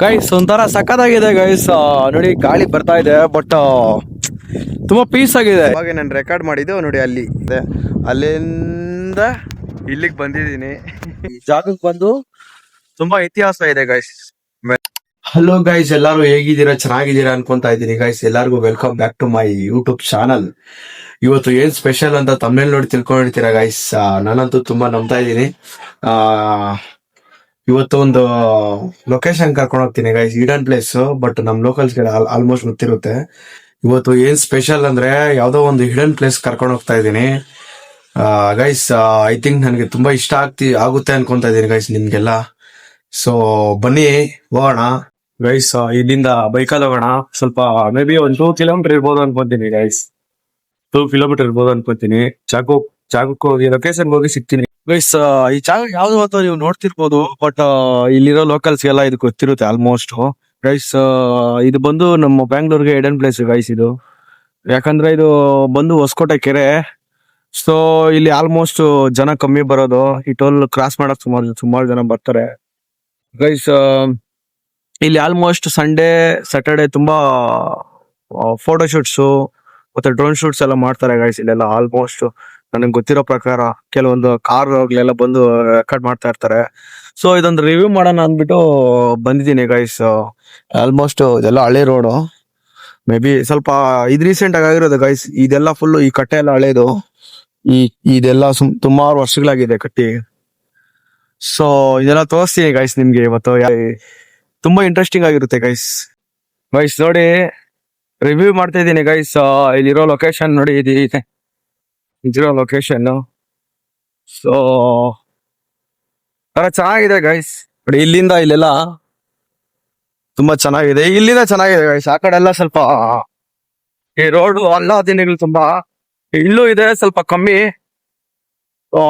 Guys ಒಂಥರ ಸಖತ್ತಾಗಿದೆ guys. ನೋಡಿ ಗಾಳಿ ಬರ್ತಾ ಇದೆ, ಬಟ್ ತುಂಬಾ ಪೀಸ್ ಆಗಿದೆ. ಇವಾಗ ನಾನು ರೆಕಾರ್ಡ್ ಮಾಡಿದ್ದು ನೋಡಿ, ಅಲ್ಲಿಂದ ಇಲ್ಲಿಗೆ ಬಂದಿದ್ದೀನಿ. ಈ ಜಾಗಕ್ಕೆ ಬಂದು ತುಂಬಾ ಇತಿಹಾಸ ಇದೆ ಗೈಸ್. ಹಲೋ ಗೈಸ್, ಎಲ್ಲಾರು ಹೇಗಿದ್ದೀರಾ? ಚೆನ್ನಾಗಿದ್ದೀರಾ ಅನ್ಕೊಂತಾ ಇದ್ದೀನಿ ಗೈಸ್. ಎಲ್ಲಾರ್ಗು welcome back to my YouTube channel. ಇವತ್ತು ಏನ್ ಸ್ಪೆಷಲ್ ಅಂತ ತಮ್ಮನೇಲಿ ನೋಡಿ ತಿಳ್ಕೊಂಡಿರ್ತೀರಾ ಗೈಸ್. ನಾನಂತೂ ತುಂಬಾ ನಂಬ್ತಾ ಇದ್ದೀನಿ. ಇವತ್ತು ಒಂದು ಲೊಕೇಶನ್ ಕರ್ಕೊಂಡು ಹೋಗ್ತೀನಿ ಗೈಸ್, ಈಡನ್ ಪ್ಲೇಸ್. ಬಟ್ ನಮ್ ಲೋಕಲ್ಸ್ ಆಲ್ಮೋಸ್ಟ್ ಗೊತ್ತಿರುತ್ತೆ. ಇವತ್ತು ಏನ್ ಸ್ಪೆಷಲ್ ಅಂದ್ರೆ ಯಾವ್ದೋ ಒಂದು ಹಿಡನ್ ಪ್ಲೇಸ್ ಕರ್ಕೊಂಡು ಹೋಗ್ತಾ ಇದ್ದೀನಿ ಗೈಸ್. ಐ ಥಿಂಕ್ ನನಗೆ ತುಂಬಾ ಇಷ್ಟ ಆಗುತ್ತೆ ಅನ್ಕೊಂತಾ ಇದ್ದೀನಿ ಗೈಸ್ ನಿಮ್ಗೆಲ್ಲ. ಸೊ ಬನ್ನಿ ಹೋಗೋಣ ಗೈಸ್. ಇಲ್ಲಿಂದ ಬೈಕಲ್ಲಿ ಹೋಗೋಣ. ಸ್ವಲ್ಪ ಮೇ ಬಿ ಒಂದು 2 ಕಿಲೋಮೀಟರ್ ಇರ್ಬೋದು ಅನ್ಕೊಂತೀನಿ ಗೈಸ್. 2 ಕಿಲೋಮೀಟರ್ ಇರ್ಬೋದು ಅನ್ಕೊಂತೀನಿ. ಜಾಗಕ್ಕೆ ಹೋಗಿ ಲೊಕೇಶನ್ ಹೋಗಿ ಸಿಗ್ತೀನಿ ಗೈಸ್. ಈ ಜಾಗ ಯಾವ್ದು ಅಂತ ನೀವು ನೋಡ್ತಿರ್ಬೋದು, ಬಟ್ ಇಲ್ಲಿರೋ ಲೋಕಲ್ಸ್ಗೆಲ್ಲ ಇದು ಗೊತ್ತಿರುತ್ತೆ ಆಲ್ಮೋಸ್ಟ್ ಗೈಸ್. ಇದು ಬಂದು ನಮ್ಮ ಬ್ಯಾಂಗ್ಳೂರ್ಗೆ ಹಿಡನ್ ಪ್ಲೇಸ್ ಗೈಸ್ ಇದು. ಯಾಕಂದ್ರೆ ಇದು ಬಂದು ಹೊಸಕೋಟೆ ಕೆರೆ. ಸೊ ಇಲ್ಲಿ ಆಲ್ಮೋಸ್ಟ್ ಜನ ಕಮ್ಮಿ ಬರೋದು. ಈ ಟೋಲ್ ಕ್ರಾಸ್ ಮಾಡಕ್ ಸುಮಾರು ಜನ ಬರ್ತಾರೆ ಗೈಸ್. ಇಲ್ಲಿ ಆಲ್ಮೋಸ್ಟ್ ಸಂಡೇ ಸ್ಯಾಟರ್ಡೆ ತುಂಬಾ ಫೋಟೋ ಶೂಟ್ಸು ಮತ್ತೆ ಡ್ರೋನ್ ಶೂಟ್ಸ್ ಎಲ್ಲ ಮಾಡ್ತಾರೆ ಗೈಸ್ ಇಲ್ಲೆಲ್ಲ. ಆಲ್ಮೋಸ್ಟ್ ನನಗೆ ಗೊತ್ತಿರೋ ಪ್ರಕಾರ ಕೆಲವೊಂದು ಕಾರ್ಗಳೆಲ್ಲ ಬಂದು ರೆಕಾರ್ಡ್ ಮಾಡ್ತಾ ಇರ್ತಾರೆ. ಸೊ ಇದೊಂದು ರಿವ್ಯೂ ಮಾಡೋಣ ಅಂದ್ಬಿಟ್ಟು ಬಂದಿದ್ದೀನಿ ಗೈಸ್. ಆಲ್ಮೋಸ್ಟ್ ಇದೆಲ್ಲ ಹಳೆ ರೋಡು. ಮೇ ಬಿ ಸ್ವಲ್ಪ ಇದು ರೀಸೆಂಟ್ ಆಗಿರೋದು ಗೈಸ್. ಇದೆಲ್ಲ ಫುಲ್ ಈ ಕಟ್ಟೆ ಎಲ್ಲ ಹಳೇದು. ಇದೆಲ್ಲ ಸುಮಾರು ವರ್ಷಗಳಾಗಿದೆ ಕಟ್ಟಿ. ಸೊ ಇದೆಲ್ಲ ತೋರಿಸ್ತೀನಿ ಗೈಸ್ ನಿಮ್ಗೆ ಇವತ್ತು. ತುಂಬಾ ಇಂಟ್ರೆಸ್ಟಿಂಗ್ ಆಗಿರುತ್ತೆ ಗೈಸ್. ನೋಡಿ ರಿವ್ಯೂ ಮಾಡ್ತಾ ಇದ್ದೀನಿ ಗೈಸ್. ಇಲ್ಲಿರೋ ಲೊಕೇಶನ್ ನೋಡಿ, ಇದಿರೋ ಲೊಕೇಶನ್. ಸೊ ಚೆನ್ನಾಗಿದೆ ಗೈಸ್. ನೋಡಿ ಇಲ್ಲಿಂದ ಇಲ್ಲೆಲ್ಲ ತುಂಬಾ ಚೆನ್ನಾಗಿದೆ. ಇಲ್ಲಿಂದ ಚೆನ್ನಾಗಿದೆ ಗೈಸ್. ಆ ಕಡೆ ಎಲ್ಲ ಸ್ವಲ್ಪ ಈ ರೋಡ್ ಅಲ್ಲ ದಿನಗಳು ತುಂಬಾ ಇಲ್ಲೂ ಇದೆ, ಸ್ವಲ್ಪ ಕಮ್ಮಿ.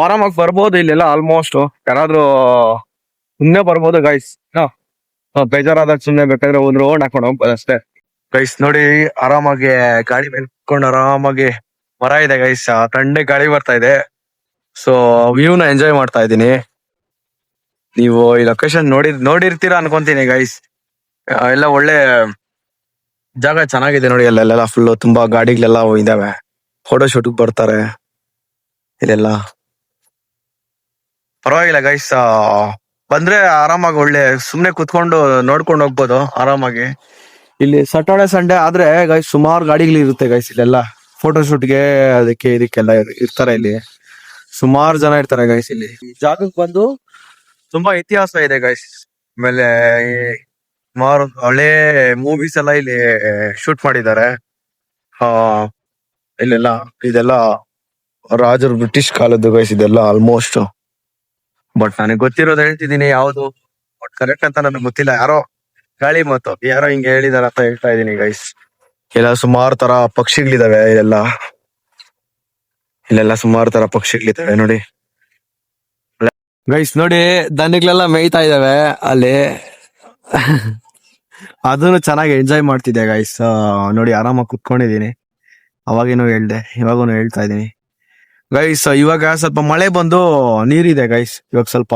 ಆರಾಮಾಗಿ ಬರ್ಬೋದು ಇಲ್ಲೆಲ್ಲ. ಆಲ್ಮೋಸ್ಟ್ ಯಾರಾದ್ರೂ ಸುಮ್ನೆ ಬರ್ಬೋದು ಗೈಸ್. ಬೇಜಾರಾದಾಗ ಸುಮ್ನೆ ಬೇಕಾದ್ರೆ ಒಂದು ರೋಡ್ ಹಾಕೊಂಡು ಹೋಗ್ಬೋದು ಅಷ್ಟೇ ಗೈಸ್. ನೋಡಿ ಆರಾಮಾಗಿ ಗಾಡಿ ಮೇಲೆ ಕುತ್ಕೊಂಡು ಆರಾಮಾಗಿ, ಮರ ಇದೆ ಗೈಸ್, ತಣ್ಣಗೆ ಗಾಳಿ ಬರ್ತಾ ಇದೆ. ಸೊ ವ್ಯೂನ ಎಂಜಾಯ್ ಮಾಡ್ತಾ ಇದ್ದೀನಿ. ನೀವು ಈ ಲೊಕೇಶನ್ ನೋಡಿರ್ತೀರಾ ಅನ್ಕೊಂತೀನಿ ಗೈಸ್. ಎಲ್ಲ ಒಳ್ಳೆ ಜಾಗ, ಚೆನ್ನಾಗಿದೆ ನೋಡಿ. ಅಲ್ಲೆಲ್ಲ ಫುಲ್ ತುಂಬಾ ಗಾಡಿಗಳೆಲ್ಲ ಇದಾವೆ, ಫೋಟೋ ಶೂಟ್ಗೆ ಬರ್ತಾರೆ ಇಲ್ಲೆಲ್ಲ. ಪರವಾಗಿಲ್ಲ ಗೈಸ್, ಬಂದ್ರೆ ಆರಾಮಾಗಿ ಒಳ್ಳೆ ಸುಮ್ನೆ ಕುತ್ಕೊಂಡು ನೋಡ್ಕೊಂಡು ಹೋಗ್ಬೋದು ಆರಾಮಾಗಿ. ಇಲ್ಲಿ ಸಾಟರ್ಡೆ ಸಂಡೇ ಆದ್ರೆ ಗೈಸ್ ಸುಮಾರು ಗಾಡಿಗಳು ಇರುತ್ತೆ ಗೈಸ್ ಇಲ್ಲೆಲ್ಲ. ಫೋಟೋ ಶೂಟ್ಗೆ ಅದಕ್ಕೆ ಇದಕ್ಕೆಲ್ಲ ಇರ್ತಾರೆ ಇಲ್ಲಿ. ಸುಮಾರು ಜನ ಇರ್ತಾರೆ ಗೈಸ್ ಇಲ್ಲಿ. ಈ ಜಾಗಕ್ಕೆ ಬಂದು ತುಂಬಾ ಇತಿಹಾಸ ಇದೆ ಗೈಸ್. ಆಮೇಲೆ ಸುಮಾರು ಹಳೆ ಮೂವೀಸ್ ಎಲ್ಲ ಇಲ್ಲಿ ಶೂಟ್ ಮಾಡಿದ್ದಾರೆ. ಇಲ್ಲೆಲ್ಲ ಇದೆಲ್ಲ ರಾಜರು ಬ್ರಿಟಿಷ್ ಕಾಲದ್ದು ಗೈಸ್ ಇದೆಲ್ಲ ಆಲ್ಮೋಸ್ಟ್. ಬಟ್ ನನಗೆ ಗೊತ್ತಿರೋದು ಹೇಳ್ತಿದ್ದೀನಿ, ಯಾವ್ದು ಬಟ್ ಕರೆಕ್ಟ್ ಅಂತ ನನಗೆ ಗೊತ್ತಿಲ್ಲ. ಯಾರೋ ಗಾಳಿ ಮಾತು ಯಾರೋ ಹಿಂಗೆ ಹೇಳಿದಾರ ಅಂತ ಹೇಳ್ತಾ ಇದೀನಿ ಗೈಸ್. ಇಲ್ಲ ಸುಮಾರು ತರ ಪಕ್ಷಿಗಳಿದಾವೆ ಇಲ್ಲೆಲ್ಲ ಸುಮಾರು ತರ ಪಕ್ಷಿಗಳಿದಾವೆ ನೋಡಿ ಗೈಸ್. ನೋಡಿ ದನಗಳೆಲ್ಲ ಮೇಯ್ತಾ ಇದಾವೆ ಅಲ್ಲಿ. ಅದನ್ನು ಚೆನ್ನಾಗಿ ಎಂಜಾಯ್ ಮಾಡ್ತಿದ್ದೆ ಗೈಸ್. ನೋಡಿ ಆರಾಮಾಗಿ ಕುತ್ಕೊಂಡಿದೀನಿ. ಅವಾಗೇನು ಹೇಳ್ದೆ, ಇವಾಗೂನು ಹೇಳ್ತಾ ಇದೀನಿ ಗೈಸ್. ಇವಾಗ ಸ್ವಲ್ಪ ಮಳೆ ಬಂದು ನೀರಿದೆ ಗೈಸ್. ಇವಾಗ ಸ್ವಲ್ಪ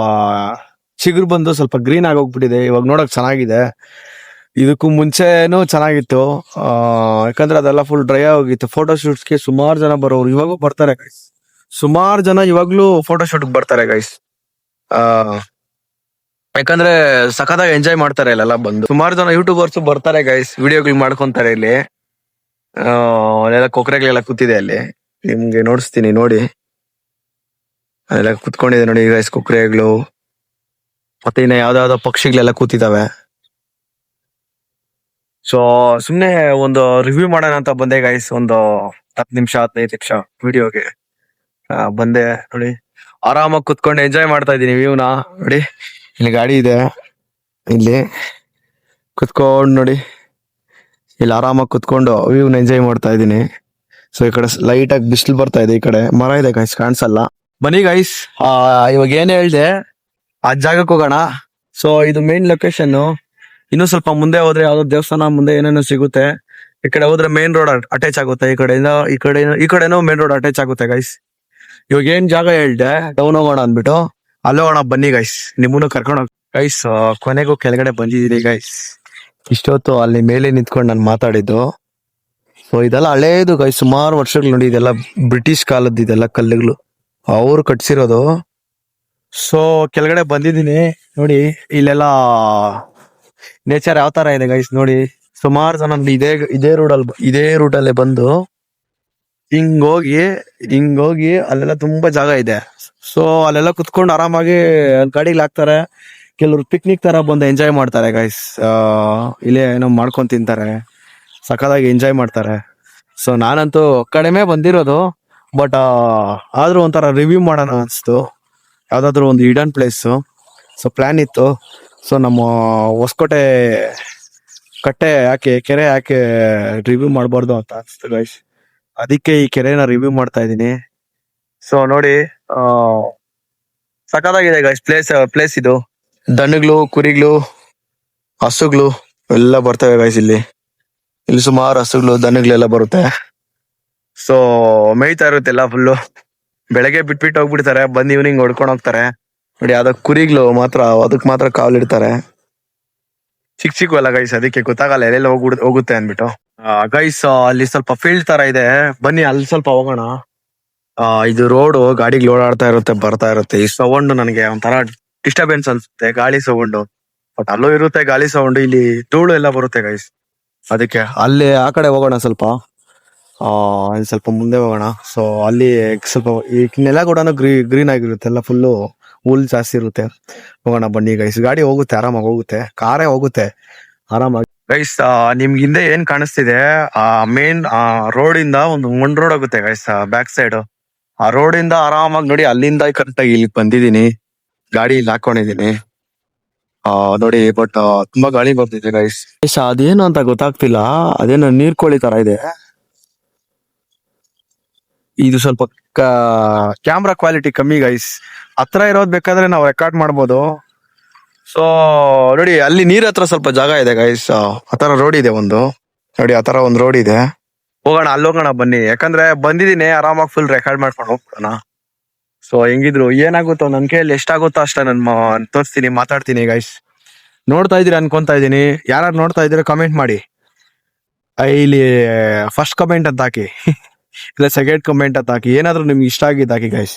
ಚಿಗುರು ಬಂದು ಸ್ವಲ್ಪ ಗ್ರೀನ್ ಆಗಿ ಹೋಗ್ಬಿಟ್ಟಿದೆ. ಇವಾಗ ನೋಡಕ್ ಚೆನ್ನಾಗಿದೆ. ಇದಕ್ಕೂ ಮುಂಚೆನೂ ಚೆನ್ನಾಗಿತ್ತು, ಯಾಕಂದ್ರೆ ಅದೆಲ್ಲ ಫುಲ್ ಡ್ರೈ ಆಗೋಗಿತ್ತು. ಫೋಟೋ ಶೂಟ್ಸ್ಗೆ ಸುಮಾರು ಜನ ಬರೋರು ಇವಾಗೂ ಬರ್ತಾರೆ ಗೈಸ್. ಸುಮಾರು ಜನ ಇವಾಗ್ಲೂ ಫೋಟೋ ಶೂಟ್ಗೆ ಬರ್ತಾರೆ ಗೈಸ್. ಯಾಕಂದ್ರೆ ಸಖತ್ತಾಗಿ ಎಂಜಾಯ್ ಮಾಡ್ತಾರೆ ಇಲ್ಲೆಲ್ಲ ಬಂದು. ಸುಮಾರು ಜನ ಯೂಟ್ಯೂಬರ್ಸ್ ಬರ್ತಾರೆ ಗೈಸ್, ವಿಡಿಯೋಗಳು ಮಾಡ್ಕೊಂತಾರೆ ಇಲ್ಲಿ. ಅಲ್ಲೆಲ್ಲ ಕೊಕ್ರೆಗಳೆಲ್ಲ ಕೂತಿದೆ ಅಲ್ಲಿ, ನಿಮ್ಗೆ ನೋಡಿಸ್ತೀನಿ ನೋಡಿ. ಅದೆಲ್ಲ ಕುತ್ಕೊಂಡಿದೆ ನೋಡಿ ಗೈಸ್, ಕೊಕ್ರೆಗಳು. ಮತ್ತೆ ಇನ್ನ ಯಾವ್ದಾವ್ದೋ ಪಕ್ಷಿಗಳೆಲ್ಲ ಕೂತಿದಾವೆ. ಸೊ ಸುಮ್ನೆ ಒಂದು ರಿವ್ಯೂ ಮಾಡೋಣ ಅಂತ ಬಂದೆ ಗೈಸ್. ಒಂದು 10 ನಿಮಿಷ 15 ನಿಮಿಷ ವಿಡಿಯೋಗೆ ಬಂದೆ ನೋಡಿ. ಆರಾಮಾಗಿ ಕುತ್ಕೊಂಡು ಎಂಜಾಯ್ ಮಾಡ್ತಾ ಇದ್ದೀನಿ ವ್ಯೂನ ನೋಡಿ. ಇಲ್ಲಿ ಗಾಡಿ ಇದೆ, ಇಲ್ಲಿ ಕುತ್ಕೊಂಡು ನೋಡಿ, ಇಲ್ಲಿ ಆರಾಮಾಗಿ ಕುತ್ಕೊಂಡು ವ್ಯೂನ ಎಂಜಾಯ್ ಮಾಡ್ತಾ ಇದ್ದೀನಿ. ಸೊ ಈ ಕಡೆ ಲೈಟ್ ಆಗಿ ಬಿಸಿಲು ಬರ್ತಾ ಇದೆ, ಈ ಕಡೆ ಮರ ಇದೆ ಗೈಸ್, ಕಾಣಿಸಲ್ಲ. ಬನ್ನಿ ಗೈಸ್, ಇವಾಗ ಏನ್ ಹೇಳ್ದೆ ಆ ಜಾಗಕ್ಕೆ ಹೋಗೋಣ. ಸೊ ಇದು ಮೇನ್ ಲೊಕೇಶನ್. ಇನ್ನು ಸ್ವಲ್ಪ ಮುಂದೆ ಹೋದ್ರೆ ಯಾವ್ದೋ ದೇವಸ್ಥಾನ ಮುಂದೆ ಏನೇನೋ ಸಿಗುತ್ತೆ. ಈ ಕಡೆ ಹೋದ್ರೆ ಮೇನ್ ರೋಡ್ ಅಟ್ಯಾಚ್ ಆಗುತ್ತೆ. ಈ ಕಡೆನೂ ಮೇನ್ ರೋಡ್ ಅಟ್ಯಾಚ್ ಆಗುತ್ತೆ ಗೈಸ್. ಇವಾಗ ಏನ್ ಜಾಗ ಹೇಳ್ದೆ ಡೌನ್ ಹೋಗೋಣ ಅಂದ್ಬಿಟ್ಟು ಅಲ್ಲಿ ಹೋಗೋಣ ಬನ್ನಿ ಗೈಸ್. ನಿಮ್ಮನ್ನು ಕರ್ಕೊಂಡು ಗೈಸ್ ಕೊನೆಗೂ ಕೆಳಗಡೆ ಬಂದಿದ್ದೀರಿ ಗೈಸ್. ಇಷ್ಟೊತ್ತು ಅಲ್ಲಿ ಮೇಲೆ ನಿಂತ್ಕೊಂಡು ನಾನು ಮಾತಾಡಿದ್ದು. ಸೊ ಇದೆಲ್ಲ ಹಳೇದು ಗೈಸ್, ಸುಮಾರು ವರ್ಷಗಳು ನೋಡಿ. ಇದೆಲ್ಲ ಬ್ರಿಟಿಷ್ ಕಾಲದ್ದು, ಇದೆಲ್ಲ ಕಲ್ಲುಗಳು ಅವ್ರು ಕಟ್ಸಿರೋದು. ಸೊ ಕೆಳಗಡೆ ಬಂದಿದ್ದೀನಿ ನೋಡಿ. ಇಲ್ಲೆಲ್ಲ ನೇಚರ್ ಯಾವ ತರ ಇದೆ ಗೈಸ್ ನೋಡಿ. ಸುಮಾರು ಜನ ಇದೇ ರೂಟಲ್ಲೇ ಬಂದು ಹಿಂಗೋಗಿ ಅಲ್ಲೆಲ್ಲ ತುಂಬಾ ಜಾಗ ಇದೆ. ಸೊ ಅಲ್ಲೆಲ್ಲ ಕುತ್ಕೊಂಡು ಆರಾಮಾಗಿ ಗಾಡಿಗೆ ಹಾಕ್ತಾರೆ. ಕೆಲವರು ಪಿಕ್ನಿಕ್ ತರ ಬಂದು ಎಂಜಾಯ್ ಮಾಡ್ತಾರೆ ಗೈಸ್. ಇಲ್ಲೇ ಏನೋ ಮಾಡ್ಕೊಂಡ್ ತಿಂತಾರೆ, ಸಖತ್ತಾಗಿ ಎಂಜಾಯ್ ಮಾಡ್ತಾರೆ. ಸೊ ನಾನಂತೂ ಕಡಿಮೆ ಬಂದಿರೋದು, ಬಟ್ ಆದ್ರೂ ಒಂಥರ ರಿವ್ಯೂ ಮಾಡೋಣ ಅನಿಸ್ತು. ಯಾವ್ದಾದ್ರು ಒಂದು ಹಿಡನ್ ಪ್ಲೇಸ್. ಸೊ ಪ್ಲಾನ್ ಇತ್ತು. ಸೊ ನಮ್ಮ ಹೊಸಕೋಟೆ ಕೆರೆ ಯಾಕೆ ರಿವ್ಯೂ ಮಾಡಬಾರ್ದು ಅಂತ ಅನಿಸ್ತು ಗೈಸ್. ಅದಕ್ಕೆ ಈ ಕೆರೆನ ರಿವ್ಯೂ ಮಾಡ್ತಾ ಇದ್ದೀನಿ. ಸೊ ನೋಡಿ, ಸಖತ್ತಾಗಿದೆ ಗೈಸ್ ಪ್ಲೇಸ್ ಇದು. ದನಗಳು, ಕುರಿಗಳು, ಹಸುಗಳು ಎಲ್ಲ ಬರ್ತವೆ ಗೈಸ್. ಇಲ್ಲಿ ಸುಮಾರು ಹಸುಗಳು, ದನಗಳೆಲ್ಲ ಬರುತ್ತೆ. ಸೊ ಮೇಯ್ತಾ ಇರುತ್ತೆ ಎಲ್ಲ ಫುಲ್ಲು. ಬೆಳಗ್ಗೆ ಬಿಟ್ಬಿಟ್ಟು ಹೋಗ್ಬಿಡ್ತಾರೆ, ಬಂದ್ ಈವ್ನಿಂಗ್ ಹೊಡ್ಕೊಂಡು ಹೋಗ್ತಾರೆ ನೋಡಿ. ಅದಕ್ಕೆ ಕುರಿಗಳು ಮಾತ್ರ, ಅದಕ್ಕೆ ಮಾತ್ರ ಕಾವಲಿಡ್ತಾರೆ. ಚಿಕ್ಕಲ್ಲ ಗೈಸ್, ಅದಕ್ಕೆ ಗೊತ್ತಾಗಲ್ಲ ಎಲ್ಲೆಲ್ಲ ಹೋಗುತ್ತೆ ಅಂದ್ಬಿಟ್ಟು. ಗೈಸ್ ಅಲ್ಲಿ ಸ್ವಲ್ಪ ಫೀಲ್ಡ್ ತರ ಇದೆ, ಬನ್ನಿ ಅಲ್ಲಿ ಸ್ವಲ್ಪ ಹೋಗೋಣ. ಇದು ರೋಡ್, ಗಾಡಿಗಳು ಓಡಾಡ್ತಾ ಇರುತ್ತೆ, ಬರ್ತಾ ಇರುತ್ತೆ. ಈ ಸೌಂಡ್ ನನಗೆ ಒಂಥರ ಡಿಸ್ಟರ್ಬೆನ್ಸ್ ಅನ್ಸುತ್ತೆ, ಗಾಳಿ ಸೌಂಡ್. ಬಟ್ ಅಲ್ಲೂ ಇರುತ್ತೆ ಗಾಳಿ ಸೌಂಡ್. ಇಲ್ಲಿ ಧೂಳು ಎಲ್ಲ ಬರುತ್ತೆ ಗೈಸ್. ಅದಕ್ಕೆ ಅಲ್ಲಿ ಆ ಕಡೆ ಹೋಗೋಣ ಸ್ವಲ್ಪ. ಅಲ್ಲಿ ಸ್ವಲ್ಪ ಮುಂದೆ ಹೋಗೋಣ. ಸೊ ಅಲ್ಲಿ ಸ್ವಲ್ಪ ಈ ನೆಲ ಕೂಡ ಗ್ರೀನ್ ಆಗಿರುತ್ತೆ, ಎಲ್ಲ ಫುಲ್ಲು ಹುಲ್ ಜಾಸ್ತಿ ಇರುತ್ತೆ. ಹೋಗೋಣ ಬನ್ನಿ ಗೈಸ್. ಗಾಡಿ ಹೋಗುತ್ತೆ, ಆರಾಮಾಗಿ ಹೋಗುತ್ತೆ, ಕಾರೇ ಹೋಗುತ್ತೆ ಆರಾಮಾಗಿ ಗೈಸ್. ನಿಮ್ಗೆ ಹಿಂದೆ ಏನ್ ಕಾಣಿಸ್ತಿದೆ, ಮೇನ್ ರೋಡ್ ಇಂದ ಒಂದು ಮಣ್ ರೋಡ್ ಹೋಗುತ್ತೆ ಗೈಸ್, ಬ್ಯಾಕ್ ಸೈಡ್. ಆ ರೋಡ್ ಇಂದ ಆರಾಮಾಗಿ ನೋಡಿ, ಅಲ್ಲಿಂದ ಕರೆಕ್ಟಾಗಿ ಇಲ್ಲಿ ಬಂದಿದ್ದೀನಿ, ಗಾಡಿ ಇಲ್ಲಿ ಹಾಕೊಂಡಿದೀನಿ ನೋಡಿ. ಬಟ್ ತುಂಬಾ ಗಾಳಿ ಬರ್ತಿದೆ ಗೈಸ್. ಅದೇನು ಅಂತ ಗೊತ್ತಾಗ್ತಿಲ್ಲ, ಅದೇನೋ ನೀರ್ಕೋಳಿ ತರ ಇದೆ. ಇದು ಸ್ವಲ್ಪ ಕ್ಯಾಮ್ರಾ ಕ್ವಾಲಿಟಿ ಕಮ್ಮಿ ಗೈಸ್. ಹತ್ರ ಇರೋದ್ ಬೇಕಾದ್ರೆ ನಾವು ರೆಕಾರ್ಡ್ ಮಾಡ್ಬೋದು. ಸೊ ನೋಡಿ, ಅಲ್ಲಿ ನೀರ್ ಹತ್ರ ಸ್ವಲ್ಪ ಜಾಗ ಇದೆ ಗೈಸ್. ಆತರ ರೋಡ್ ಇದೆ ಒಂದು ನೋಡಿ, ಆತರ ಒಂದು ರೋಡ್ ಇದೆ. ಹೋಗೋಣ, ಅಲ್ಲಿ ಹೋಗೋಣ ಬನ್ನಿ. ಯಾಕಂದ್ರೆ ಬಂದಿದ್ದೀನಿ, ಆರಾಮಾಗಿ ಫುಲ್ ರೆಕಾರ್ಡ್ ಮಾಡ್ಕೊಂಡು ಹೋಗ್ಬಿಡೋಣ. ಸೊ ಹೆಂಗಿದ್ರು ಏನಾಗುತ್ತೋ, ನನ್ ಕೈಯಲ್ಲಿ ಎಷ್ಟಾಗುತ್ತೋ ಅಷ್ಟ ನಾನು ತೋರಿಸ್ತೀನಿ, ಮಾತಾಡ್ತೀನಿ ಗೈಸ್. ನೋಡ್ತಾ ಇದೀರಿ ಅನ್ಕೊಂತಾ ಇದೀನಿ. ಯಾರು ನೋಡ್ತಾ ಇದೀರ ಕಮೆಂಟ್ ಮಾಡಿ. ಇಲ್ಲಿ ಫಸ್ಟ್ ಕಮೆಂಟ್ ಅಂತ ಹಾಕಿ ಇಲ್ಲ ಸೆಕೆಂಡ್ ಕಮೆಂಟ್ ಅಂತ ಹಾಕಿ. ಏನಾದ್ರು ನಿಮ್ಗೆ ಇಷ್ಟ ಆಗಿದ್ದು ಹಾಕಿ ಗೈಸ್.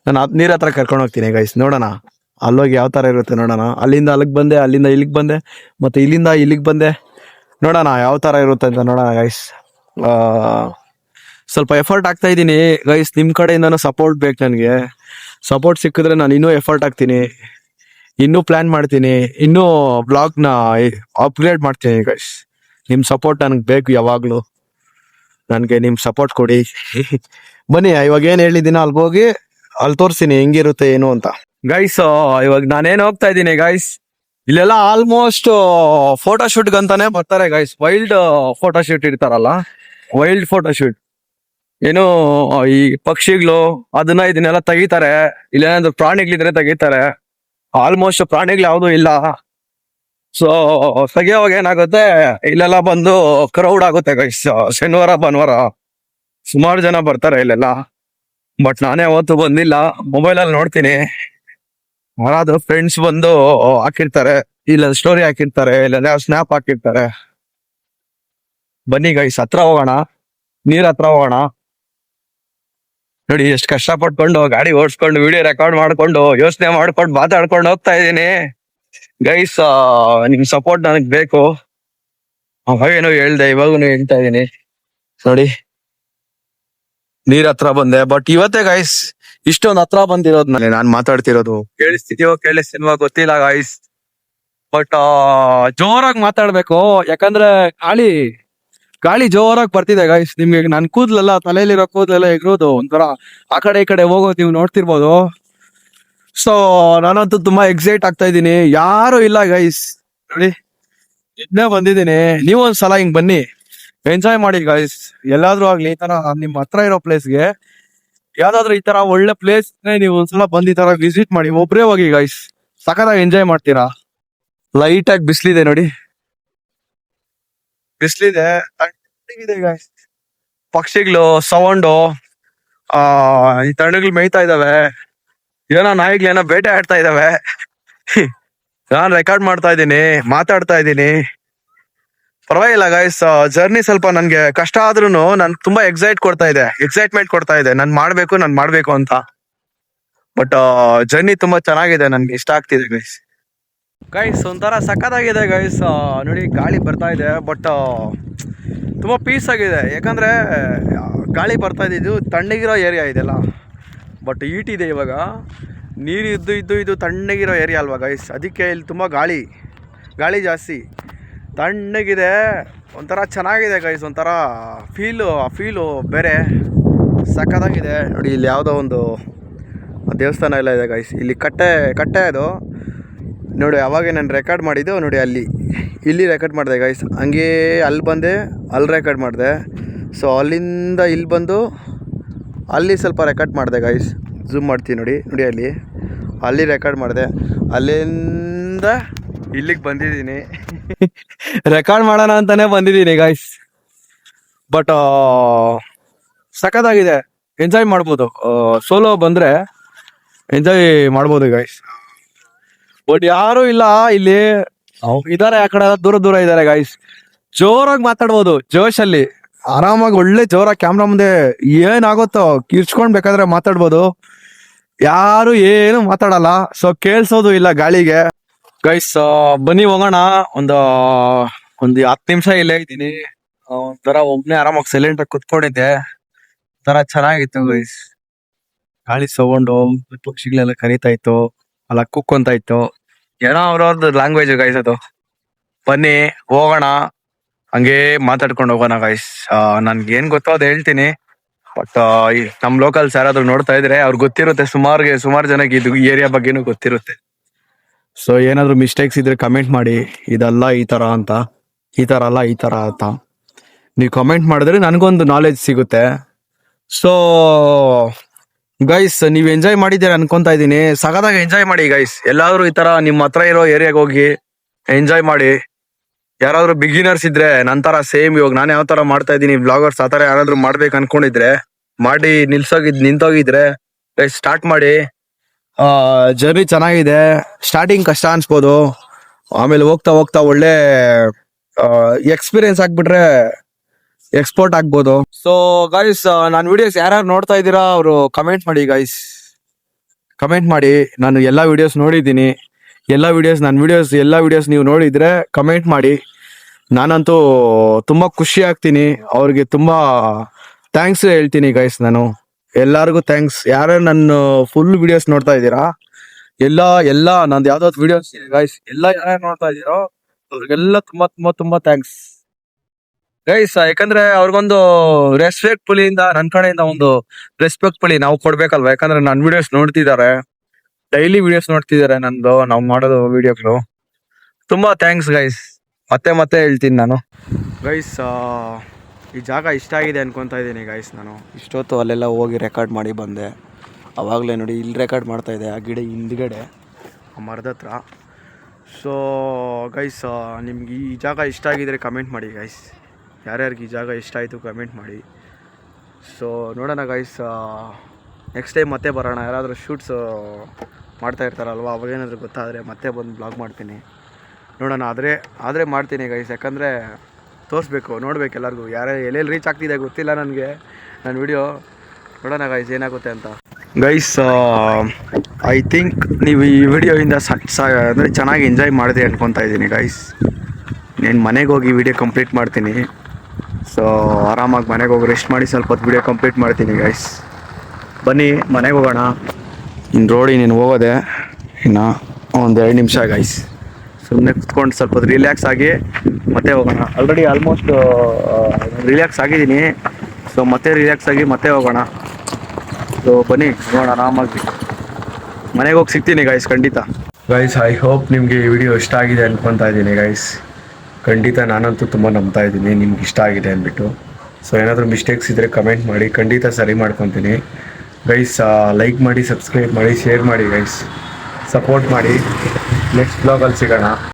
ನಾನು ನೀರ್ ಹತ್ರ ಕರ್ಕೊಂಡು ಹೋಗ್ತೀನಿ ಗೈಸ್. ನೋಡೋಣ ಅಲ್ಲೋಗಿ ಯಾವ ತರ ಇರುತ್ತೆ ನೋಡೋಣ. ಅಲ್ಲಿಂದ ಅಲ್ಲಿಗೆ ಬಂದೆ, ಅಲ್ಲಿಂದ ಇಲ್ಲಿಗೆ ಬಂದೆ, ಮತ್ತೆ ಇಲ್ಲಿಂದ ಇಲ್ಲಿಗೆ ಬಂದೆ. ನೋಡೋಣ ಯಾವ ತರ ಇರುತ್ತೆ ಅಂತ ನೋಡೋಣ ಗೈಸ್. ಸ್ವಲ್ಪ ಎಫರ್ಟ್ ಆಗ್ತಾ ಇದ್ದೀನಿ ಗೈಸ್. ನಿಮ್ ಕಡೆಯಿಂದನೂ ಸಪೋರ್ಟ್ ಬೇಕು ನನಗೆ. ಸಪೋರ್ಟ್ ಸಿಕ್ಕಿದ್ರೆ ನಾನು ಇನ್ನೂ ಎಫರ್ಟ್ ಆಗ್ತೀನಿ, ಇನ್ನೂ ಪ್ಲಾನ್ ಮಾಡ್ತೀನಿ, ಇನ್ನೂ ಬ್ಲಾಗ್ ನ ಅಪ್ಗ್ರೇಡ್ ಮಾಡ್ತೀನಿ ಗೈಸ್. ನಿಮ್ ಸಪೋರ್ಟ್ ನನಗೆ ಬೇಕು ಯಾವಾಗ್ಲೂ. ನನ್ಗೆ ನಿಮ್ ಸಪೋರ್ಟ್ ಕೊಡಿ ಬನ್ನಿ. ಇವಾಗ ಏನ್ ಹೇಳಿದ್ದೀನ ಅಲ್ಗೋಗಿ ಹೋಗಿ ಅಲ್ಲಿ ತೋರಿಸ್ತೀನಿ ಹೆಂಗಿರುತ್ತೆ ಏನು ಅಂತ ಗೈಸ್. ಇವಾಗ ನಾನೇನ್ ಹೋಗ್ತಾ ಇದ್ದೀನಿ ಗೈಸ್. ಇಲ್ಲೆಲ್ಲ ಆಲ್ಮೋಸ್ಟ್ ಫೋಟೋ ಶೂಟ್ ಅಂತಾನೆ ಬರ್ತಾರೆ ಗೈಸ್. ವೈಲ್ಡ್ ಫೋಟೋ ಶೂಟ್ ಇರ್ತಾರಲ್ಲ, ವೈಲ್ಡ್ ಫೋಟೋ ಶೂಟ್. ಏನು ಈ ಪಕ್ಷಿಗಳು ಇದನ್ನೆಲ್ಲ ತೆಗಿತಾರೆ. ಇಲ್ಲೇನಾದ್ರು ಪ್ರಾಣಿಗಳಿದ್ರೆ ತೆಗಿತಾರೆ. ಆಲ್ಮೋಸ್ಟ್ ಪ್ರಾಣಿಗಳು ಯಾವ್ದು ಇಲ್ಲ. ಸೊ ತೆಗಿಯೋವಾಗ ಏನಾಗುತ್ತೆ, ಇಲ್ಲೆಲ್ಲ ಬಂದು ಕ್ರೌಡ್ ಆಗುತ್ತೆ ಗೈಸ್. ಶನಿವಾರ ಭಾನುವಾರ ಸುಮಾರು ಜನ ಬರ್ತಾರೆ ಇಲ್ಲೆಲ್ಲ. ಬಟ್ ನಾನೇ ಅವತ್ತು ಬಂದಿಲ್ಲ. ಮೊಬೈಲ್ ಅಲ್ಲಿ ನೋಡ್ತೀನಿ, ಯಾರಾದ್ರೂ ಫ್ರೆಂಡ್ಸ್ ಬಂದು ಹಾಕಿರ್ತಾರೆ, ಇಲ್ಲ ಸ್ಟೋರಿ ಹಾಕಿರ್ತಾರೆ, ಇಲ್ಲ ಸ್ನ್ಯಾಪ್ ಹಾಕಿರ್ತಾರೆ. ಬನ್ನಿ ಗೈಸ್, ಹತ್ರ ಹೋಗೋಣ, ನೀರ್ ಹತ್ರ ಹೋಗೋಣ. ನೋಡಿ ಎಷ್ಟು ಕಷ್ಟ ಪಟ್ಕೊಂಡು ಗಾಡಿ ಓಡಿಸ್ಕೊಂಡು ವಿಡಿಯೋ ರೆಕಾರ್ಡ್ ಮಾಡ್ಕೊಂಡು ಯೋಚನೆ ಮಾಡ್ಕೊಂಡು ಮಾತಾಡ್ಕೊಂಡು ಹೋಗ್ತಾ ಇದ್ದೀನಿ ಗೈಸ್. ನಿಮ್ ಸಪೋರ್ಟ್ ನನಗ್ ಬೇಕು. ಅವಾಗೇನೋ ಹೇಳ್ದೆ, ಇವಾಗೂ ಹೇಳ್ತಾ ಇದೀನಿ ನೋಡಿ. ನೀರ್ ಹತ್ರ ಬಂದೆ, ಬಟ್ ಇವತ್ತೇ ಗೈಸ್ ಇಷ್ಟೊಂದು ಹತ್ರ ಬಂದಿರೋದ್ ನಾನ್ ಮಾತಾಡ್ತಿರೋದು. ಕೇಳಿಸ್ತಿಲ್ವಾ ಗೊತ್ತಿಲ್ಲ ಗೈಸ್. ಬಟ್ ಜೋರಾಗಿ ಮಾತಾಡ್ಬೇಕು, ಯಾಕಂದ್ರೆ ಗಾಳಿ ಜೋರಾಗಿ ಬರ್ತಿದೆ ಗೈಸ್. ನಿಮ್ಗೆ ನನ್ ಕೂದ್ಲೆಲ್ಲ, ತಲೆಯಲ್ಲಿರೋ ಕೂದ್ಲೆಲ್ಲ ಎಗ್ರೋದು ಒಂಥರ ಆ ಕಡೆ ಈ ಕಡೆ ಹೋಗೋದು ನೀವು ನೋಡ್ತಿರ್ಬೋದು. ಸೊ ನಾನಂತೂ ತುಂಬಾ ಎಕ್ಸೈಟ್ ಆಗ್ತಾ ಇದ್ದೀನಿ. ಯಾರು ಇಲ್ಲ ಗೈಸ್ ನೋಡಿ, ಇದನ್ನೇ ಬಂದಿದ್ದೀನಿ. ನೀವು ಒಂದ್ಸಲ ಹಿಂಗ್ ಬನ್ನಿ, ಎಂಜಾಯ್ ಮಾಡಿ ಗೈಸ್. ಎಲ್ಲಾದ್ರೂ ಆಗ್ಲಿ ಈ ತರ ನಿಮ್ ಹತ್ರ ಇರೋ ಪ್ಲೇಸ್ಗೆ, ಯಾವ್ದಾದ್ರು ಈ ತರ ಒಳ್ಳೆ ಪ್ಲೇಸ್ ನೀವು ಒಂದ್ಸಲ ಬಂದ್ ಈ ತರ ವಿಸಿಟ್ ಮಾಡಿ. ಒಬ್ರೇ ಹೋಗಿ ಗೈಸ್, ಸಖತ್ತಾಗಿ ಎಂಜಾಯ್ ಮಾಡ್ತೀರಾ. ಲೈಟ್ ಆಗಿ ಬಿಸ್ಲಿದೆ ನೋಡಿ, ಬಿಸ್ಲಿದೆ, ತಣ್ಣಗಿದೆ ಗೈಸ್. ಪಕ್ಷಿಗಳು ಸೌಂಡು, ಈ ತಣ್ಣಗಳು ಮೇಯ್ತಾ ಇದಾವೆ. ಏನೋ ನಾಯಿಗಳು ಏನೋ ಬೇಟೆ ಆಡ್ತಾ ಇದಾವೆ ನಾನು ರೆಕಾರ್ಡ್ ಮಾಡ್ತಾ ಇದ್ದೀನಿ, ಮಾತಾಡ್ತಾ ಇದ್ದೀನಿ. ಪರವಾಗಿಲ್ಲ ಗೈಸ್, ಜರ್ನಿ ಸ್ವಲ್ಪ ನನ್ಗೆ ಕಷ್ಟ ಆದ್ರೂ ನನ್ ತುಂಬಾ ಎಕ್ಸೈಟ್ಮೆಂಟ್ ಕೊಡ್ತಾ ಇದೆ. ನಾನ್ ಮಾಡ್ಬೇಕು ಅಂತ. ಬಟ್ ಜರ್ನಿ ತುಂಬಾ ಚೆನ್ನಾಗಿದೆ, ನನ್ಗೆ ಇಷ್ಟ ಆಗ್ತಿದೆ ಗೈಸ್. ಗೈಸ್ ಒಂಥರ ಸಖತ್ತಾಗಿದೆ ಗೈಸ್. ನೋಡಿ ಗಾಳಿ ಬರ್ತಾ ಇದೆ, ಬಟ್ ತುಂಬ ಪೀಸ್ ಆಗಿದೆ. ಯಾಕಂದರೆ ಗಾಳಿ ಬರ್ತಾ ಇದ್ದಿದ್ದು ತಣ್ಣಗಿರೋ ಏರಿಯಾ ಇದೆಲ್ಲ, ಬಟ್ ಹೀಟ್ ಇದೆ ಇವಾಗ. ನೀರು ಇದ್ದು ತಣ್ಣಗಿರೋ ಏರಿಯಾ ಅಲ್ವಾ ಗೈಸ್, ಅದಕ್ಕೆ ಇಲ್ಲಿ ತುಂಬ ಗಾಳಿ ಜಾಸ್ತಿ, ತಣ್ಣಗಿದೆ. ಒಂಥರ ಚೆನ್ನಾಗಿದೆ ಗೈಸ್, ಒಂಥರ ಫೀಲು ಬೇರೆ ಸಖತ್ತಾಗಿದೆ. ನೋಡಿ ಇಲ್ಲಿ ಯಾವುದೋ ಒಂದು ದೇವಸ್ಥಾನ ಎಲ್ಲ ಇದೆ ಗೈಸ್. ಇಲ್ಲಿ ಕಟ್ಟೆ ಅದು ನೋಡಿ. ಅವಾಗೆ ನಾನು ರೆಕಾರ್ಡ್ ಮಾಡಿದ್ದು ನೋಡಿ, ಇಲ್ಲಿ ರೆಕಾರ್ಡ್ ಮಾಡಿದೆ ಗೈಸ್. ಹಂಗೆ ಅಲ್ಲಿ ರೆಕಾರ್ಡ್ ಮಾಡಿದೆ. ಸೊ ಅಲ್ಲಿಂದ ಇಲ್ಲಿ ಬಂದು ಅಲ್ಲಿ ಸ್ವಲ್ಪ ರೆಕಾರ್ಡ್ ಮಾಡಿದೆ ಗೈಸ್. ಝೂಮ್ ಮಾಡ್ತೀನಿ ನೋಡಿ ಅಲ್ಲಿ ರೆಕಾರ್ಡ್ ಮಾಡಿದೆ. ಅಲ್ಲಿಂದ ಇಲ್ಲಿಗೆ ಬಂದಿದ್ದೀನಿ. ರೆಕಾರ್ಡ್ ಮಾಡೋಣ ಅಂತಾನೆ ಬಂದಿದ್ದೀನಿ ಗೈಸ್. ಬಟ್ ಸಖತ್ತಾಗಿದೆ, ಎಂಜಾಯ್ ಮಾಡ್ಬೋದು. ಸೋಲೋ ಬಂದರೆ ಎಂಜಾಯ್ ಮಾಡ್ಬೋದು ಗೈಸ್. ಬಟ್ ಯಾರು ಇಲ್ಲ ಇಲ್ಲಿ, ಇದಾರೆ ಆ ಕಡೆ ದೂರ ಇದಾರೆ ಗೈಸ್. ಜೋರಾಗಿ ಮಾತಾಡ್ಬೋದು, ಜೋಶಲ್ಲಿ ಆರಾಮಾಗಿ ಒಳ್ಳೆ ಜೋರಾಗಿ ಕ್ಯಾಮ್ರಾ ಮುಂದೆ ಏನಾಗುತ್ತೋ ಕಿರ್ಚ್ಕೊಂಡ್ ಬೇಕಾದ್ರೆ ಮಾತಾಡ್ಬೋದು. ಯಾರು ಏನು ಮಾತಾಡಲ್ಲ, ಸೊ ಕೇಳ್ಸೋದು ಇಲ್ಲ ಗಾಳಿಗೆ ಗೈಸ್. ಬನ್ನಿ ಹೋಗೋಣ. ಒಂದು 10 ನಿಮಿಷ ಇಲ್ಲೇ ಇದ್ದೀನಿ. ಒಂಥರ ಒಬ್ನೇ ಆರಾಮಾಗಿ ಸೈಲೆಂಟ್ ಆಗಿ ಕುತ್ಕೊಂಡಿದ್ದೆ. ಒಂಥರ ಚೆನ್ನಾಗಿತ್ತು ಗೈಸ್. ಗಾಳಿ ಸೌಂಡು, ಪಕ್ಷಿಗಳೆಲ್ಲ ಕರೀತಾ ಇತ್ತು, ಅಲ್ಲ ಕುಕ್ಕೊಂತ ಇತ್ತು. ಏನೋ ಅವ್ರವ್ರದ್ದು ಲ್ಯಾಂಗ್ವೇಜ್ ಗೈಸ್ ಅದು. ಬನ್ನಿ ಹೋಗೋಣ, ಹಂಗೆ ಮಾತಾಡ್ಕೊಂಡು ಹೋಗೋಣ ಗೈಸ್. ನನ್ಗೇನ್ ಗೊತ್ತೋ ಅದು ಹೇಳ್ತೀನಿ. ಬಟ್ ನಮ್ ಲೋಕಲ್ಸ್ ಯಾರಾದ್ರೂ ನೋಡ್ತಾ ಇದ್ರೆ ಅವ್ರಿಗೆ ಗೊತ್ತಿರುತ್ತೆ, ಸುಮಾರು ಜನಕ್ಕೆ ಇದು ಏರಿಯಾ ಬಗ್ಗೆನೂ ಗೊತ್ತಿರುತ್ತೆ. ಸೊ ಏನಾದ್ರು ಮಿಸ್ಟೇಕ್ಸ್ ಇದ್ರೆ ಕಮೆಂಟ್ ಮಾಡಿ, ಇದಲ್ಲ ಈ ತರ ಅಂತ, ಈ ತರ ಅಲ್ಲ ಈ ತರ ಅಂತ ನೀವು ಕಮೆಂಟ್ ಮಾಡಿದ್ರೆ ನನಗೊಂದು ನಾಲೆಜ್ ಸಿಗುತ್ತೆ. ಸೊ ಗೈಸ್, ನೀವು ಎಂಜಾಯ್ ಮಾಡಿದ್ದೀರಾ ಅನ್ಕೊಂತಾ ಇದ್ದೀನಿ. ಸಗದಾಗ ಎಂಜಾಯ್ ಮಾಡಿ ಗೈಸ್. ಎಲ್ಲಾದ್ರೂ ಈ ತರ ನಿಮ್ಮ ಹತ್ರ ಇರೋ ಏರಿಯಾಗೆ ಹೋಗಿ ಎಂಜಾಯ್ ಮಾಡಿ. ಯಾರಾದ್ರೂ ಬಿಗಿನರ್ಸ್ ಇದ್ರೆ ನಂತರ ಸೇಮ್ ಇವಾಗ ನಾನು ಯಾವ ತರ ಮಾಡ್ತಾ ಇದ್ದೀನಿ ಬ್ಲಾಗರ್ಸ್, ಆ ತರ ಯಾರಾದ್ರೂ ಮಾಡ್ಬೇಕು ಅನ್ಕೊಂಡಿದ್ರೆ ಮಾಡಿ, ನಿಂತೋಗಿದ್ರೆ ಸ್ಟಾರ್ಟ್ ಮಾಡಿ. ಜರ್ನಿ ಚೆನ್ನಾಗಿದೆ. ಸ್ಟಾರ್ಟಿಂಗ್ ಕಷ್ಟ ಅನ್ಸ್ಬೋದು, ಆಮೇಲೆ ಹೋಗ್ತಾ ಒಳ್ಳೆ ಎಕ್ಸ್ಪೀರಿಯನ್ಸ್ ಆಗ್ಬಿಟ್ರೆ ಎಕ್ಸ್ಪೋರ್ಟ್ ಆಗ್ಬೋದು. ಸೊ ಗೈಸ್, ನಾನು ವಿಡಿಯೋಸ್ ಯಾರ್ಯಾರು ನೋಡ್ತಾ ಇದ್ದೀರಾ ಅವರು ಕಮೆಂಟ್ ಮಾಡಿ ಗೈಸ್. ಕಮೆಂಟ್ ಮಾಡಿ. ನಾನು ಎಲ್ಲ ವಿಡಿಯೋಸ್ ನೋಡಿದ್ದೀನಿ. ಎಲ್ಲ ವಿಡಿಯೋಸ್ ನೀವು ನೋಡಿದ್ರೆ ಕಮೆಂಟ್ ಮಾಡಿ. ನಾನಂತೂ ತುಂಬಾ ಖುಷಿ ಆಗ್ತೀನಿ. ಅವ್ರಿಗೆ ತುಂಬಾ ಥ್ಯಾಂಕ್ಸ್ ಹೇಳ್ತೀನಿ ಗೈಸ್. ನಾನು ಎಲ್ಲರಿಗೂ ಥ್ಯಾಂಕ್ಸ್. ಯಾರು ನನ್ನ ಫುಲ್ ವಿಡಿಯೋಸ್ ನೋಡ್ತಾ ಇದ್ದೀರಾ, ಎಲ್ಲ ನಂದು ಯಾವ್ದಾವ್ದು ವಿಡಿಯೋಸ್ ಗೈಸ್, ಎಲ್ಲ ಯಾರ್ಯಾರು ನೋಡ್ತಾ ಇದ್ದೀರೋ ಅವ್ರಿಗೆಲ್ಲ ತುಂಬಾ ಥ್ಯಾಂಕ್ಸ್ ಗೈಸ್. ಯಾಕಂದ್ರೆ ಅವ್ರಿಗೊಂದು ರೆಸ್ಪೆಕ್ಟ್ಫುಲಿಯಿಂದ ನನ್ನ ಕಡೆಯಿಂದ ಒಂದು ರೆಸ್ಪೆಕ್ಟ್ಫುಲಿ ನಾವು ಕೊಡ್ಬೇಕಲ್ವಾ. ಯಾಕಂದ್ರೆ ನನ್ನ ವಿಡಿಯೋಸ್ ನೋಡ್ತಿದ್ದಾರೆ, ಡೈಲಿ ವಿಡಿಯೋಸ್ ನೋಡ್ತಿದ್ದಾರೆ ನಾವು ಮಾಡೋದು ವಿಡಿಯೋಗಳು. ತುಂಬಾ ಥ್ಯಾಂಕ್ಸ್ ಗೈಸ್. ಮತ್ತೆ ಹೇಳ್ತೀನಿ ನಾನು ಗೈಸ್. ಈ ಜಾಗ ಇಷ್ಟ ಆಗಿದೆ ಅನ್ಕೊತಾ ಇದ್ದೀನಿ ಗೈಸ್. ನಾನು ಇಷ್ಟೊತ್ತು ಅಲ್ಲೆಲ್ಲ ಹೋಗಿ ರೆಕಾರ್ಡ್ ಮಾಡಿ ಬಂದೆ. ಅವಾಗಲೇ ನೋಡಿ ಇಲ್ಲಿ ರೆಕಾರ್ಡ್ ಮಾಡ್ತಾ ಇದೆ, ಆ ಗಿಡ ಹಿಂದ್ಗಡೆ ಆ ಮರದ ಹತ್ರ. ಸೊ ಗೈಸ್, ನಿಮ್ಗೆ ಈ ಜಾಗ ಇಷ್ಟ ಆಗಿದ್ರೆ ಕಮೆಂಟ್ ಮಾಡಿ ಗೈಸ್. ಯಾರ್ಯಾರಿಗೆ ಈ ಜಾಗ ಇಷ್ಟ ಆಯಿತು ಕಮೆಂಟ್ ಮಾಡಿ. ಸೊ ನೋಡೋಣ ಗೈಸ್, ನೆಕ್ಸ್ಟ್ ಟೈಮ್ ಮತ್ತೆ ಬರೋಣ. ಯಾರಾದರೂ ಶೂಟ್ಸ್ ಮಾಡ್ತಾ ಇರ್ತಾರಲ್ವ, ಅವಾಗೇನಾದರೂ ಗೊತ್ತಾದರೆ ಮತ್ತೆ ಬಂದು ಬ್ಲಾಗ್ ಮಾಡ್ತೀನಿ. ನೋಡೋಣ, ಆದರೆ ಮಾಡ್ತೀನಿ ಗೈಸ್. ಯಾಕಂದರೆ ನೋಡ್ಬೇಕು ಎಲ್ಲರಿಗೂ. ಎಲ್ಲೆಲ್ಲಿ ರೀಚ್ ಆಗ್ತಿದೆ ಗೊತ್ತಿಲ್ಲ ನನಗೆ ನನ್ನ ವಿಡಿಯೋ. ನೋಡೋಣ ಗೈಸ್ ಏನಾಗುತ್ತೆ ಅಂತ. ಗೈಸ್, ಐ ಥಿಂಕ್ ನೀವು ಈ ವಿಡಿಯೋಯಿಂದ ಅಂದರೆ ಚೆನ್ನಾಗಿ ಎಂಜಾಯ್ ಮಾಡಿದೆ ಅನ್ಕೊತಾ ಇದ್ದೀನಿ ಗೈಸ್. ನಾನು ಮನೆಗೆ ಹೋಗಿ ವಿಡಿಯೋ ಕಂಪ್ಲೀಟ್ ಮಾಡ್ತೀನಿ. ಸೊ ಆರಾಮಾಗಿ ಮನೆಗೆ ಹೋಗಿ ರೆಸ್ಟ್ ಮಾಡಿ ಸ್ವಲ್ಪ ಹೊತ್ತು ವಿಡಿಯೋ ಕಂಪ್ಲೀಟ್ ಮಾಡ್ತೀನಿ ಗೈಸ್. ಬನ್ನಿ ಮನೆಗೆ ಹೋಗೋಣ. ಇನ್ನು ರೋಡಿಗೆ ಹೋಗೋದೆ ಇನ್ನು ಒಂದು 2 ನಿಮಿಷ ಗೈಸ್. ಸುಮ್ಮನೆ ಕುತ್ಕೊಂಡು ಸ್ವಲ್ಪ ಹೊತ್ತು ರಿಲ್ಯಾಕ್ಸ್ ಆಗಿ ಮತ್ತೆ ಹೋಗೋಣ. ಆಲ್ರೆಡಿ ಆಲ್ಮೋಸ್ಟ್ ರಿಲ್ಯಾಕ್ಸ್ ಆಗಿದ್ದೀನಿ. ಸೊ ಮತ್ತೆ ರಿಲ್ಯಾಕ್ಸ್ ಆಗಿ ಮತ್ತೆ ಹೋಗೋಣ. ಸೊ ಬನ್ನಿ ಹೋಗೋಣ ಆರಾಮಾಗಿ. ಮನೆಗೆ ಹೋಗಿ ಸಿಗ್ತೀನಿ ಗೈಸ್ ಖಂಡಿತ. ಗೈಸ್, ಐ ಹೋಪ್ ನಿಮಗೆ ಈ ವಿಡಿಯೋ ಇಷ್ಟ ಆಗಿದೆ ಅನ್ಕೊತಾ ಇದ್ದೀನಿ ಗೈಸ್. ಖಂಡಿತ ನಾನಂತೂ ತುಂಬ ನಂಬ್ತಾ ಇದ್ದೀನಿ ನಿಮ್ಗೆ ಇಷ್ಟ ಆಗಿದೆ ಅಂದ್ಬಿಟ್ಟು. ಸೊ ಏನಾದರೂ ಮಿಸ್ಟೇಕ್ಸ್ ಇದ್ದರೆ ಕಮೆಂಟ್ ಮಾಡಿ, ಖಂಡಿತ ಸರಿ ಮಾಡ್ಕೊತೀನಿ ಗೈಸ್. ಲೈಕ್ ಮಾಡಿ, ಸಬ್ಸ್ಕ್ರೈಬ್ ಮಾಡಿ, ಶೇರ್ ಮಾಡಿ ಗೈಸ್. ಸಪೋರ್ಟ್ ಮಾಡಿ. ನೆಕ್ಸ್ಟ್ ಬ್ಲಾಗಲ್ಲಿ ಸಿಗೋಣ.